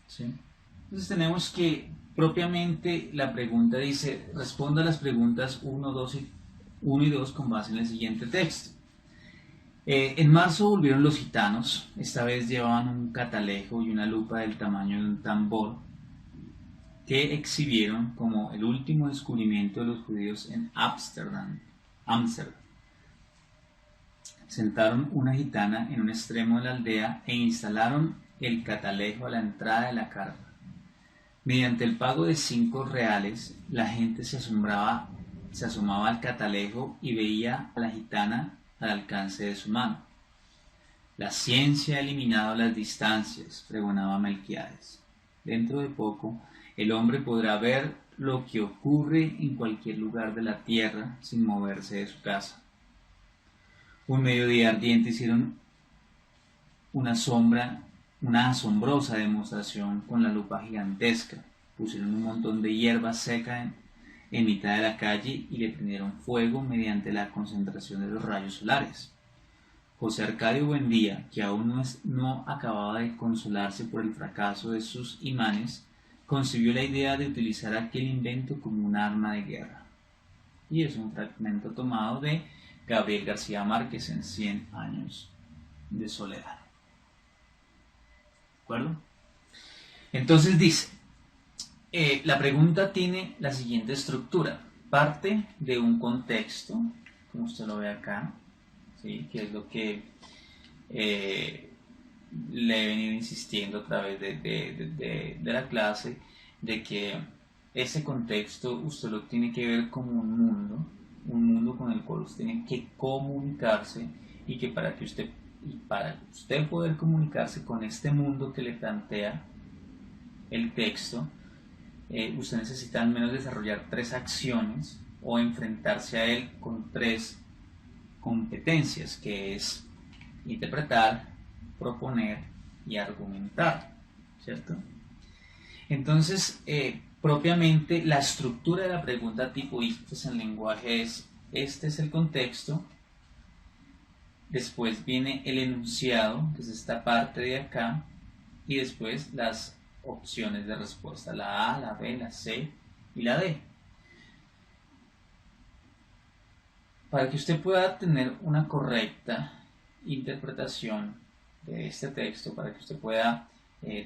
¿sí? Entonces tenemos que propiamente la pregunta dice, responda a las preguntas 1 y 2 con base en el siguiente texto. En marzo volvieron los gitanos, esta vez llevaban un catalejo y una lupa del tamaño de un tambor que exhibieron como el último descubrimiento de los judíos en Ámsterdam. Sentaron una gitana en un extremo de la aldea e instalaron el catalejo a la entrada de la carpa. Mediante el pago de 5 reales, la gente se asomaba al catalejo y veía a la gitana al alcance de su mano. La ciencia ha eliminado las distancias, pregonaba Melquiades. Dentro de poco, el hombre podrá ver lo que ocurre en cualquier lugar de la tierra sin moverse de su casa. Un mediodía ardiente hicieron una asombrosa demostración con la lupa gigantesca. Pusieron un montón de hierba seca en mitad de la calle y le prendieron fuego mediante la concentración de los rayos solares. José Arcadio Buendía, que aún no acababa de consolarse por el fracaso de sus imanes, concibió la idea de utilizar aquel invento como un arma de guerra. Y es un fragmento tomado de Gabriel García Márquez en 100 años de soledad. ¿De acuerdo? Entonces dice, la pregunta tiene la siguiente estructura. Parte de un contexto, como usted lo ve acá, ¿sí? Que es lo que le he venido insistiendo a través de la clase, de que ese contexto usted lo tiene que ver como un mundo con el cual usted tiene que comunicarse, y que para usted poder comunicarse con este mundo que le plantea el texto, usted necesita al menos desarrollar 3 acciones o enfrentarse a él con 3 competencias, que es interpretar, proponer y argumentar, ¿cierto? Entonces, propiamente la estructura de la pregunta tipo ICFES en lenguaje es: este es el contexto, después viene el enunciado, que es esta parte de acá, y después las opciones de respuesta, la A, la B, la C y la D. Para que usted pueda tener una correcta interpretación de este texto, para que usted pueda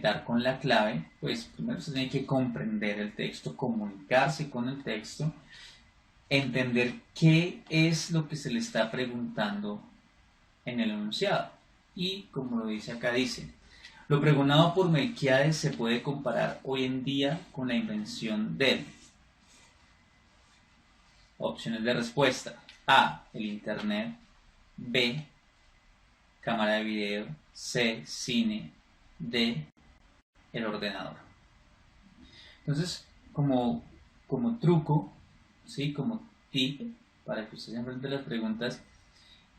dar con la clave, pues primero usted tiene que comprender el texto, comunicarse con el texto, entender qué es lo que se le está preguntando en el enunciado. Y como lo dice acá, dice: lo pregonado por Melquiades se puede comparar hoy en día con la invención de opciones de respuesta: A, el internet; B, cámara de video; C, cine; D, el ordenador. Entonces, como truco, ¿sí? Como tip para que usted se enfrente a las preguntas,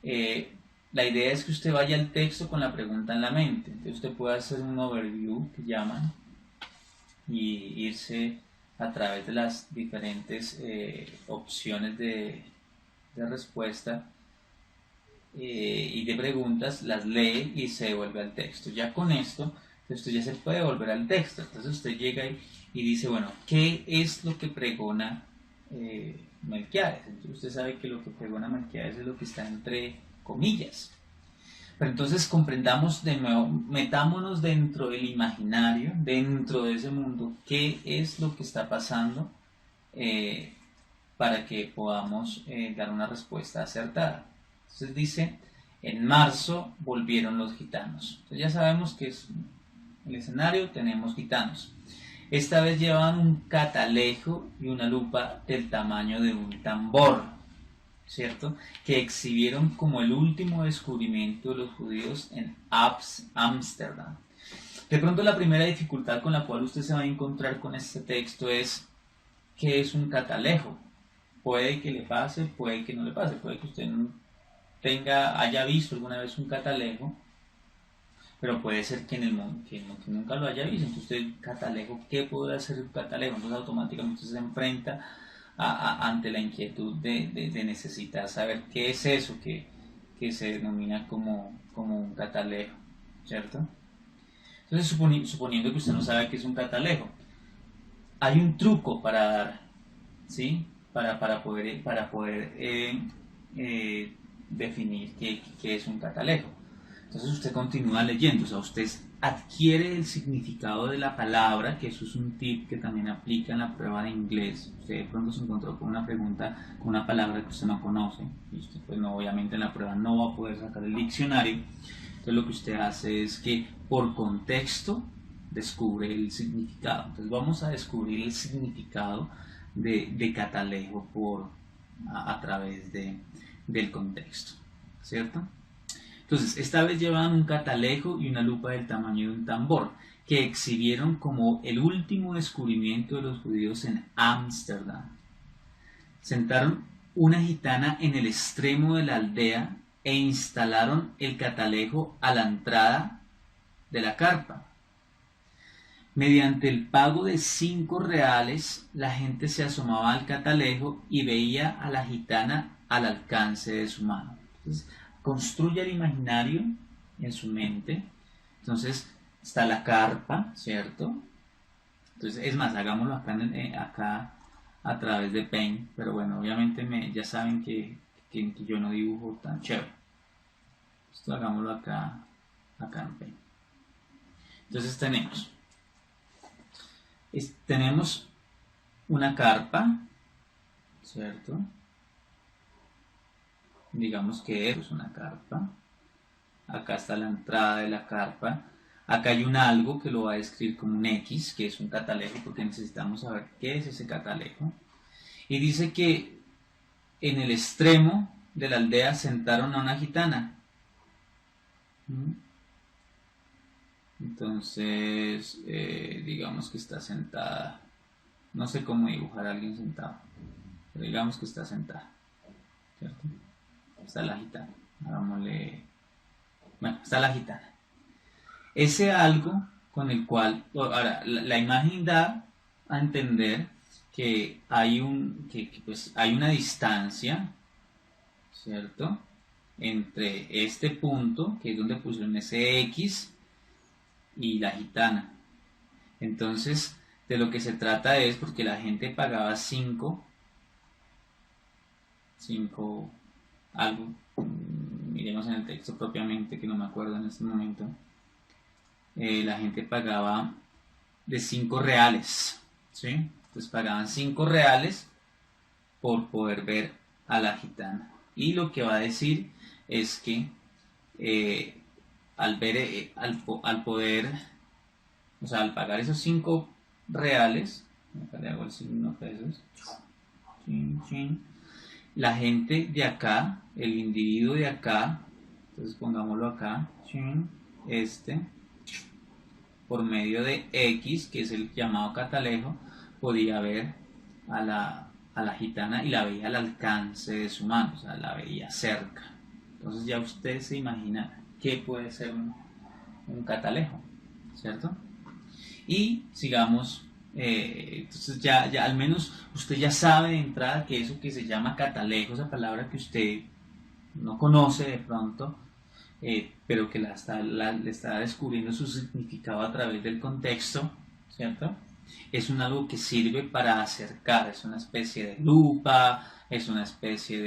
la idea es que usted vaya al texto con la pregunta en la mente. Entonces usted puede hacer un overview, que llaman, y irse a través de las diferentes opciones de respuesta y de preguntas, las lee y se devuelve al texto. Ya con esto, usted ya se puede volver al texto. Entonces usted llega y dice, bueno, ¿qué es lo que pregona Melquiades? Entonces usted sabe que lo que pregona Melquiades es lo que está entre comillas. Pero entonces comprendamos de nuevo, metámonos dentro del imaginario, dentro de ese mundo, qué es lo que está pasando, para que podamos dar una respuesta acertada. Entonces dice: en marzo volvieron los gitanos. Entonces ya sabemos que es el escenario, tenemos gitanos. Esta vez llevaban un catalejo y una lupa del tamaño de un tambor, ¿cierto? Que exhibieron como el último descubrimiento de los judíos en Ámsterdam. De pronto la primera dificultad con la cual usted se va a encontrar con este texto es: ¿qué es un catalejo? Puede que le pase, puede que no le pase, puede que usted haya visto alguna vez un catalejo, pero puede ser que en el mundo que nunca lo haya visto. Entonces usted, catalejo, ¿qué podrá ser un catalejo? Entonces automáticamente usted se enfrenta ante la inquietud de necesitar saber qué es eso que se denomina como un catalejo, ¿cierto? Entonces, suponiendo que usted no sabe qué es un catalejo, hay un truco para dar, ¿sí? Para poder definir qué es un catalejo. Entonces usted continúa leyendo, o sea, usted adquiere el significado de la palabra, que eso es un tip que también aplica en la prueba de inglés. Usted de pronto se encontró con una pregunta, con una palabra que usted no conoce, y usted pues no, obviamente en la prueba no va a poder sacar el diccionario. Entonces lo que usted hace es que por contexto descubre el significado. Entonces vamos a descubrir el significado de catalejo a través del contexto, ¿cierto? Entonces, esta vez llevaban un catalejo y una lupa del tamaño de un tambor, que exhibieron como el último descubrimiento de los judíos en Ámsterdam. Sentaron una gitana en el extremo de la aldea e instalaron el catalejo a la entrada de la carpa. Mediante el pago de 5 reales, la gente se asomaba al catalejo y veía a la gitana al alcance de su mano. Entonces, construye el imaginario en su mente. Entonces, está la carpa, ¿cierto? Entonces, es más, hagámoslo acá a través de Paint, pero bueno, obviamente ya saben que yo no dibujo tan chévere. Esto hagámoslo acá en Paint. Entonces tenemos una carpa, ¿cierto? Digamos que es una carpa. Acá está la entrada de la carpa. Acá hay un algo que lo va a describir como un X, que es un catalejo, porque necesitamos saber qué es ese catalejo. Y dice que en el extremo de la aldea sentaron a una gitana. Entonces, digamos que está sentada. No sé cómo dibujar a alguien sentado, pero digamos que está sentada, ¿cierto? Está la gitana. Hagámosle. Bueno, está la gitana. Ese algo con el cual. Ahora, la imagen da a entender que pues, hay una distancia, ¿cierto? Entre este punto, que es donde pusieron ese X, y la gitana. Entonces, de lo que se trata es porque la gente pagaba 5 algo, miremos en el texto propiamente, que no me acuerdo en este momento. La gente pagaba de 5 reales, ¿sí? Entonces pagaban 5 reales por poder ver a la gitana. Y lo que va a decir es que al poder, o sea, al pagar esos 5 reales, acá le hago el signo pesos, la gente de acá, el individuo de acá, entonces pongámoslo acá, por medio de X, que es el llamado catalejo, podía ver a la gitana y la veía al alcance de su mano, o sea, la veía cerca. Entonces ya usted se imagina qué puede ser un catalejo, ¿cierto? Y sigamos, entonces ya al menos usted ya sabe de entrada que eso que se llama catalejo, esa palabra que usted no conoce de pronto, pero que le está descubriendo su significado a través del contexto, ¿cierto? Es algo que sirve para acercar, es una especie de lupa, es una especie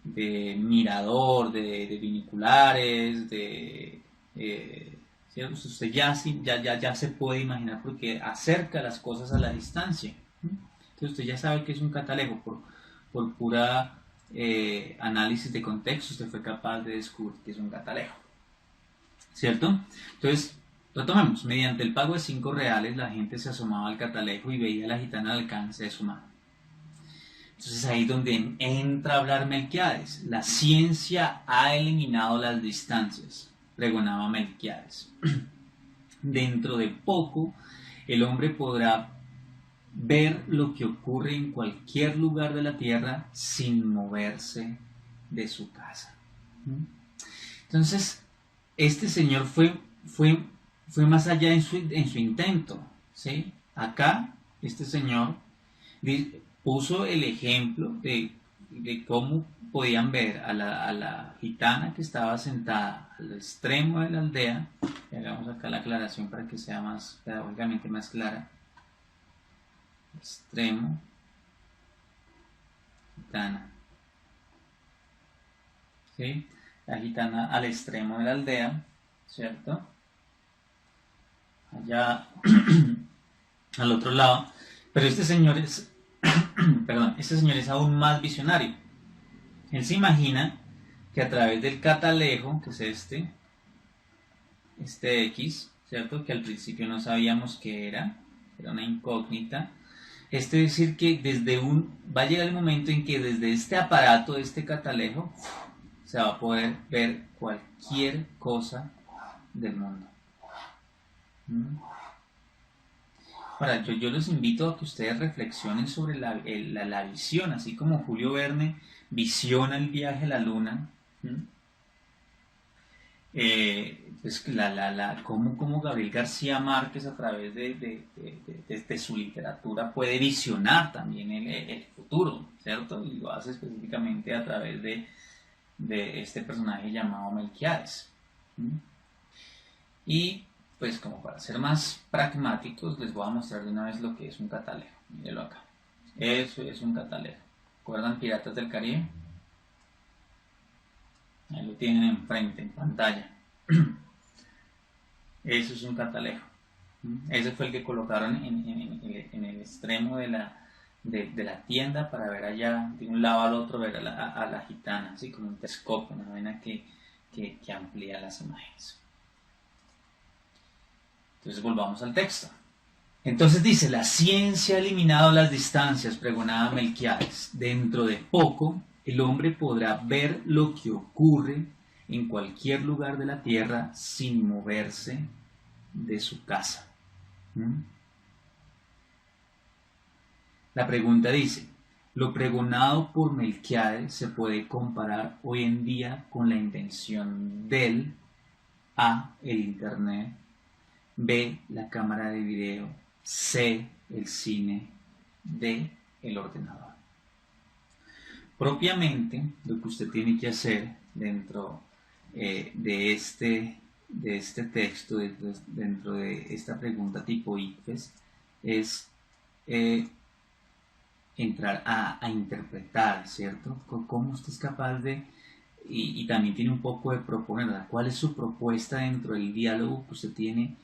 de mirador, de binoculares, ¿cierto? Usted ya se puede imaginar porque acerca las cosas a la distancia. Entonces usted ya sabe que es un catalejo por pura análisis de contexto, usted fue capaz de descubrir que es un catalejo, ¿cierto? Entonces, retomemos. Mediante el pago de 5 reales, la gente se asomaba al catalejo y veía a la gitana al alcance de su mano. Entonces ahí es donde entra a hablar Melquiades. La ciencia ha eliminado las distancias, pregonaba Melquiades. Dentro de poco, el hombre podrá ver lo que ocurre en cualquier lugar de la tierra sin moverse de su casa. Entonces, este señor fue más allá en su intento, ¿sí? Acá, este señor puso el ejemplo de cómo podían ver a la gitana que estaba sentada al extremo de la aldea. Y hagamos acá la aclaración para que sea más pedagógicamente más clara. Extremo, gitana. ¿Sí? La gitana al extremo de la aldea, ¿cierto? Allá al otro lado. Pero este señor es, perdón, este señor es aún más visionario. Él se imagina que a través del catalejo, que es este X, ¿cierto? Que al principio no sabíamos qué era una incógnita. Esto es decir que va a llegar el momento en que desde este aparato, este catalejo, se va a poder ver cualquier cosa del mundo. Ahora, yo los invito a que ustedes reflexionen sobre la visión, así como Julio Verne visiona el viaje a la luna. Pues cómo Gabriel García Márquez a través de su literatura puede visionar también el futuro, ¿cierto? Y lo hace específicamente a través de este personaje llamado Melquiades. Y pues como para ser más pragmáticos les voy a mostrar de una vez lo que es un catalejo. Mírenlo acá. Eso es un catalejo. ¿Recuerdan Piratas del Caribe? Ahí lo tienen enfrente, en pantalla. Eso es un catalejo. Ese fue el que colocaron en el extremo de la tienda para ver allá, de un lado al otro, ver a la gitana, así como un telescopio, una vena que amplía las imágenes. Entonces volvamos al texto. Entonces dice, la ciencia ha eliminado las distancias, pregonaba Melquiades. Dentro de poco, el hombre podrá ver lo que ocurre en cualquier lugar de la tierra sin moverse de su casa. La pregunta dice, ¿lo pregonado por Melquiades se puede comparar hoy en día con la invención del A, el Internet, B, la cámara de video, C, el cine, D, el ordenador? Propiamente, lo que usted tiene que hacer dentro de este texto, dentro de esta pregunta tipo ICFES, es entrar a interpretar, ¿cierto? ¿Cómo usted es capaz de, y también tiene un poco de proponer, ¿verdad? ¿Cuál es su propuesta dentro del diálogo que usted tiene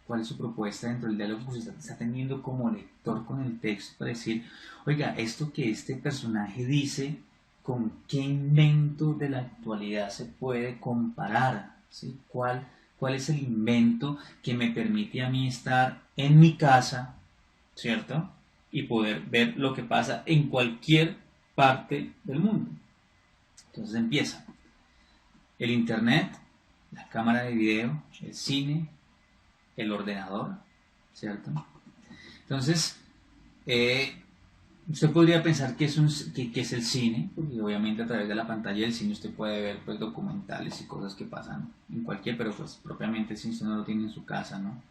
cuál es su propuesta dentro del diálogo que usted está teniendo como lector con el texto para decir, oiga, esto que este personaje dice, ¿con qué invento de la actualidad se puede comparar? ¿Sí? ¿Cuál es el invento que me permite a mí estar en mi casa, ¿cierto? Y poder ver lo que pasa en cualquier parte del mundo. Entonces empieza el Internet, la cámara de video, el cine, el ordenador, ¿cierto? Entonces, usted podría pensar que es el cine, porque obviamente a través de la pantalla del cine usted puede ver pues, documentales y cosas que pasan en cualquier, pero pues propiamente si usted no lo tiene en su casa, ¿no?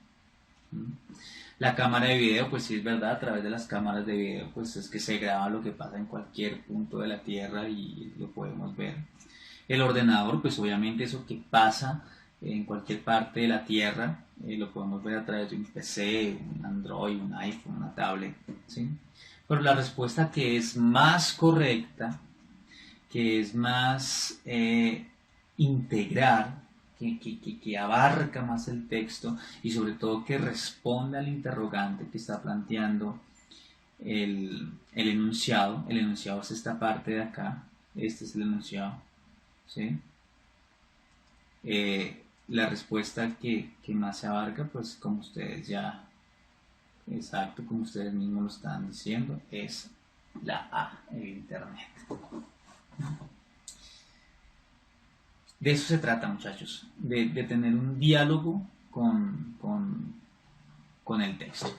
La cámara de video, pues sí es verdad, a través de las cámaras de video, pues es que se graba lo que pasa en cualquier punto de la Tierra y lo podemos ver. El ordenador, pues obviamente eso que pasa en cualquier parte de la Tierra, lo podemos ver a través de un PC, un Android, un iPhone, una tablet, ¿sí? Pero la respuesta que es más correcta, que es más integral, que abarca más el texto y sobre todo que responde al interrogante que está planteando el enunciado. El enunciado es esta parte de acá, este es el enunciado, ¿sí? La respuesta que más se abarca, pues como ustedes ya, exacto, como ustedes mismos lo están diciendo, es la A, el Internet. De eso se trata, muchachos, de tener un diálogo con el texto.